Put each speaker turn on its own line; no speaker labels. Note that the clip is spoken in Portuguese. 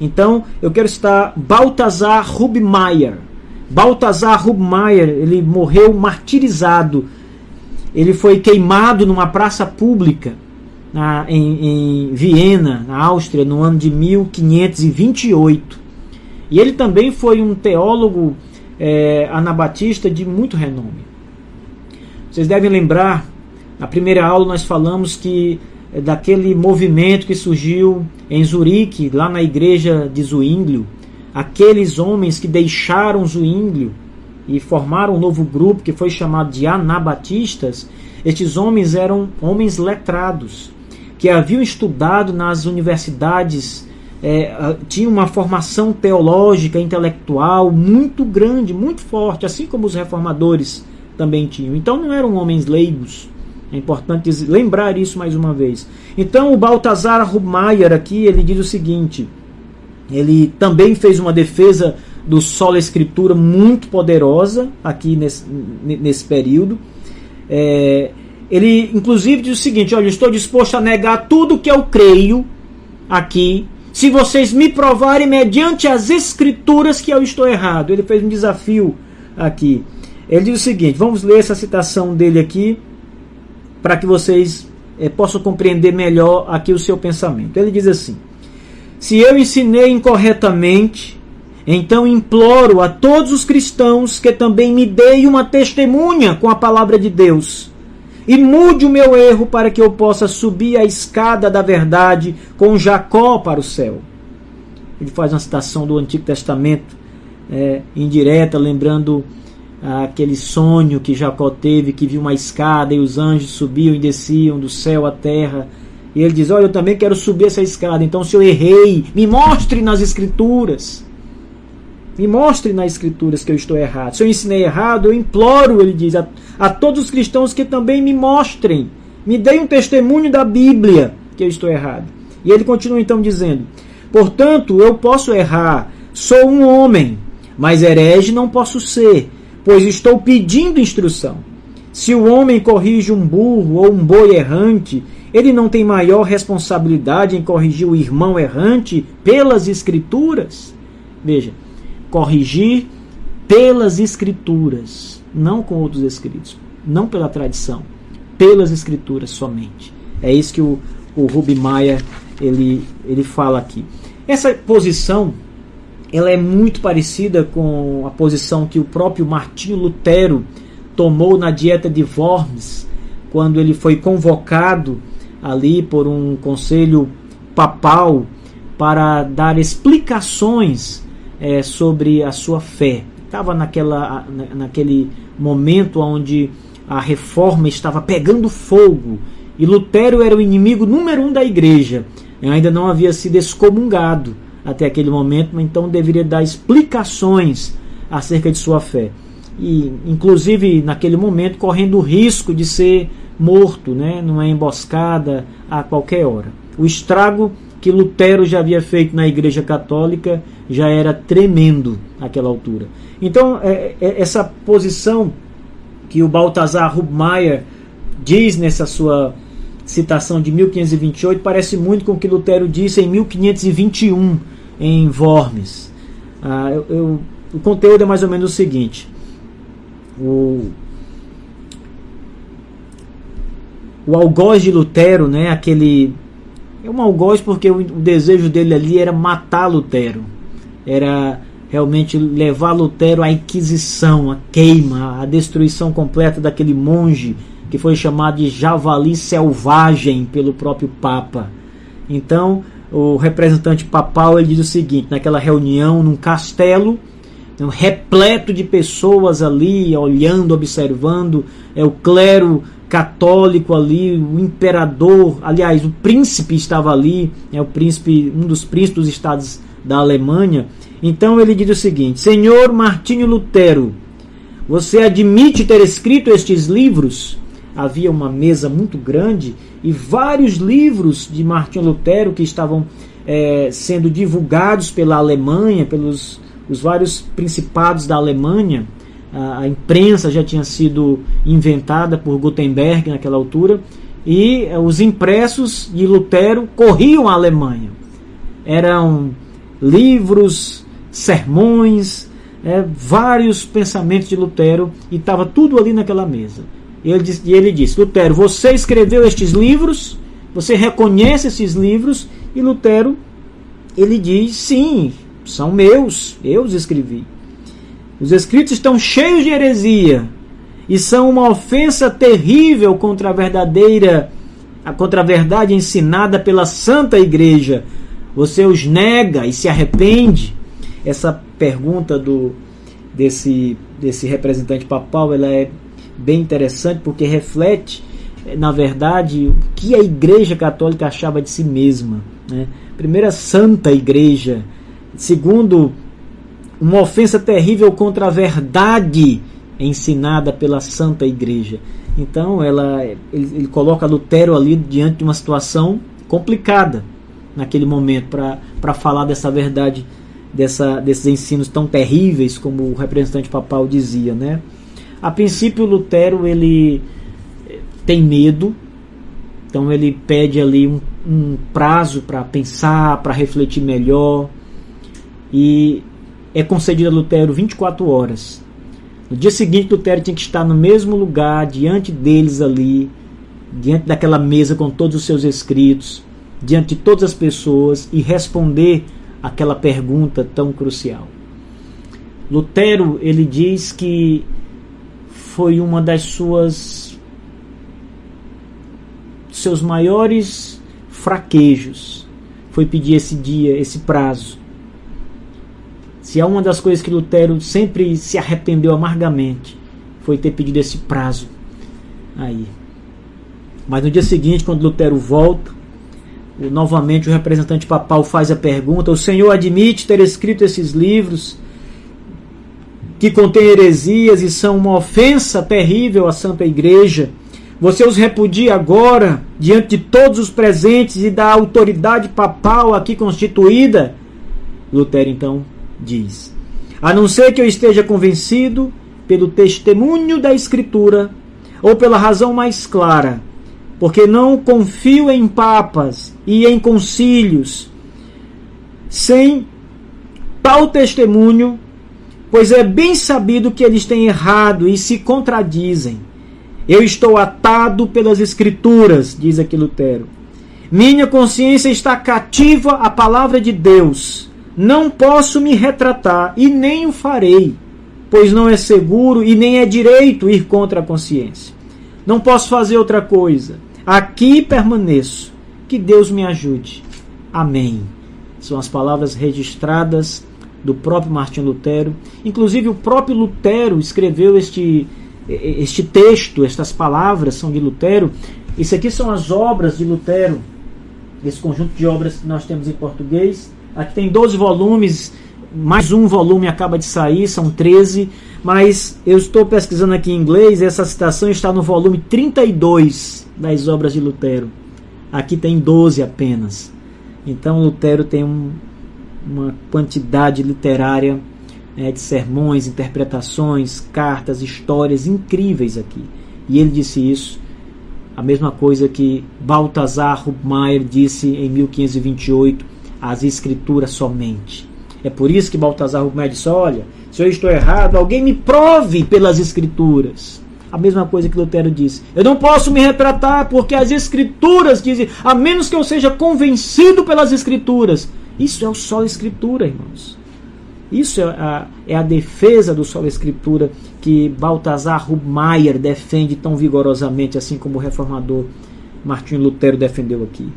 Então, eu quero citar Balthasar Hubmaier. Balthasar Hubmaier, ele morreu martirizado. Ele foi queimado numa praça pública em Viena, na Áustria, no ano de 1528. E ele também foi um teólogo anabatista de muito renome. Vocês devem lembrar, na primeira aula nós falamos daquele movimento que surgiu em Zurique, lá na igreja de Zwinglio, aqueles homens que deixaram Zwinglio e formaram um novo grupo que foi chamado de anabatistas. Estes homens eram homens letrados, que haviam estudado nas universidades, tinham uma formação teológica, intelectual muito grande, muito forte, assim como os reformadores também tinham. Então não eram homens leigos. É importante lembrar isso mais uma vez. Então o Balthasar Hubmaier aqui, ele diz o seguinte, ele também fez uma defesa do sola escritura muito poderosa aqui nesse período. Ele inclusive diz o seguinte: olha, estou disposto a negar tudo que eu creio aqui, se vocês me provarem mediante as escrituras que eu estou errado. Ele fez um desafio aqui. Ele diz o seguinte, vamos ler essa citação dele aqui, para que vocês possam compreender melhor aqui o seu pensamento. Ele diz assim: se eu ensinei incorretamente, então imploro a todos os cristãos que também me deem uma testemunha com a palavra de Deus e mude o meu erro para que eu possa subir a escada da verdade com Jacó para o céu. Ele faz uma citação do Antigo Testamento indireta, lembrando aquele sonho que Jacó teve, que viu uma escada e os anjos subiam e desciam do céu à terra. E ele diz: olha, eu também quero subir essa escada. Então, se eu errei, me mostre nas escrituras. Me mostre nas escrituras que eu estou errado. Se eu ensinei errado, eu imploro, ele diz, a todos os cristãos que também me mostrem. Me deem um testemunho da Bíblia que eu estou errado. E ele continua então dizendo: portanto, eu posso errar. Sou um homem, mas herege não posso ser, pois estou pedindo instrução. Se o homem corrige um burro ou um boi errante, ele não tem maior responsabilidade em corrigir o irmão errante pelas escrituras? Veja, corrigir pelas escrituras, não com outros escritos, não pela tradição, pelas escrituras somente. É isso que o Hubmaier ele fala aqui. Essa posição, ela é muito parecida com a posição que o próprio Martinho Lutero tomou na Dieta de Worms, quando ele foi convocado ali por um conselho papal para dar explicações sobre a sua fé. Estava naquele momento onde a reforma estava pegando fogo e Lutero era o inimigo número 1 da igreja. Ainda não havia sido excomungado até aquele momento, então deveria dar explicações acerca de sua fé. E, inclusive, naquele momento, correndo o risco de ser morto, numa emboscada a qualquer hora. O estrago que Lutero já havia feito na Igreja Católica já era tremendo naquela altura. Então, essa posição que o Balthasar Hubmaier diz nessa sua citação de 1528 parece muito com o que Lutero disse em 1521 em Worms. O conteúdo é mais ou menos o seguinte: o algoz de Lutero, é um algoz porque o desejo dele ali era matar Lutero, era realmente levar Lutero à inquisição, à queima, à destruição completa daquele monge que foi chamado de javali selvagem pelo próprio Papa. Então, o representante papal ele diz o seguinte: naquela reunião num castelo, repleto de pessoas ali, olhando, observando, o clero católico ali, o imperador, aliás, o príncipe estava ali, o príncipe, um dos príncipes dos estados da Alemanha. Então ele diz o seguinte: Senhor Martinho Lutero, você admite ter escrito estes livros? Havia uma mesa muito grande e vários livros de Martinho Lutero que estavam sendo divulgados pela Alemanha, pelos os vários principados da Alemanha. A imprensa já tinha sido inventada por Gutenberg naquela altura, e os impressos de Lutero corriam à Alemanha. Eram livros, sermões, vários pensamentos de Lutero, e estava tudo ali naquela mesa. E ele disse: Lutero, você escreveu estes livros? Você reconhece esses livros? E Lutero, ele diz: sim, são meus, eu os escrevi. Os escritos estão cheios de heresia e são uma ofensa terrível contra a verdade ensinada pela Santa Igreja. Você os nega e se arrepende? Essa pergunta desse representante papal, ela é bem interessante, porque reflete, na verdade, o que a Igreja Católica achava de si mesma, né? Primeiro, a Santa Igreja. Segundo, uma ofensa terrível contra a verdade ensinada pela Santa Igreja. Então ele coloca Lutero ali diante de uma situação complicada naquele momento para falar dessa verdade, desses ensinos tão terríveis, como o representante papal dizia, né? A princípio, Lutero ele tem medo, então ele pede ali um prazo para pensar, para refletir melhor, e é concedido a Lutero 24 horas. No dia seguinte, Lutero tinha que estar no mesmo lugar, diante deles ali, diante daquela mesa com todos os seus escritos, diante de todas as pessoas, e responder aquela pergunta tão crucial. Lutero, ele diz que foi uma das seus maiores fraquejos, foi pedir esse dia, esse prazo. Se há uma das coisas que Lutero sempre se arrependeu amargamente, foi ter pedido esse prazo aí. Mas no dia seguinte, quando Lutero volta, novamente o representante papal faz a pergunta: o senhor admite ter escrito esses livros que contêm heresias e são uma ofensa terrível à Santa Igreja? Você os repudia agora, diante de todos os presentes e da autoridade papal aqui constituída? Lutero então diz: a não ser que eu esteja convencido pelo testemunho da Escritura, ou pela razão mais clara, porque não confio em papas e em concílios sem tal testemunho, pois é bem sabido que eles têm errado e se contradizem. Eu estou atado pelas Escrituras, diz aqui Lutero. Minha consciência está cativa à palavra de Deus. Não posso me retratar e nem o farei, pois não é seguro e nem é direito ir contra a consciência. Não posso fazer outra coisa. Aqui permaneço. Que Deus me ajude. Amém. São as palavras registradas do próprio Martinho Lutero. Inclusive o próprio Lutero escreveu este texto, estas palavras são de Lutero. Isso aqui são as obras de Lutero, esse conjunto de obras que nós temos em português. Aqui tem 12 volumes, mais um volume acaba de sair, são 13, mas eu estou pesquisando aqui em inglês, essa citação está no volume 32 das obras de Lutero. Aqui tem 12 apenas. Então Lutero tem uma quantidade literária de sermões, interpretações, cartas, histórias incríveis aqui. E ele disse isso, a mesma coisa que Balthasar Hubmaier disse em 1528, as Escrituras somente. É por isso que Balthasar Hubmaier disse: olha, se eu estou errado, alguém me prove pelas Escrituras. A mesma coisa que Lutero disse: eu não posso me retratar porque as Escrituras dizem, a menos que eu seja convencido pelas Escrituras. Isso é o só Escritura, irmãos. Isso é a defesa do só Escritura que Balthasar Hubmaier defende tão vigorosamente, assim como o reformador Martinho Lutero defendeu aqui.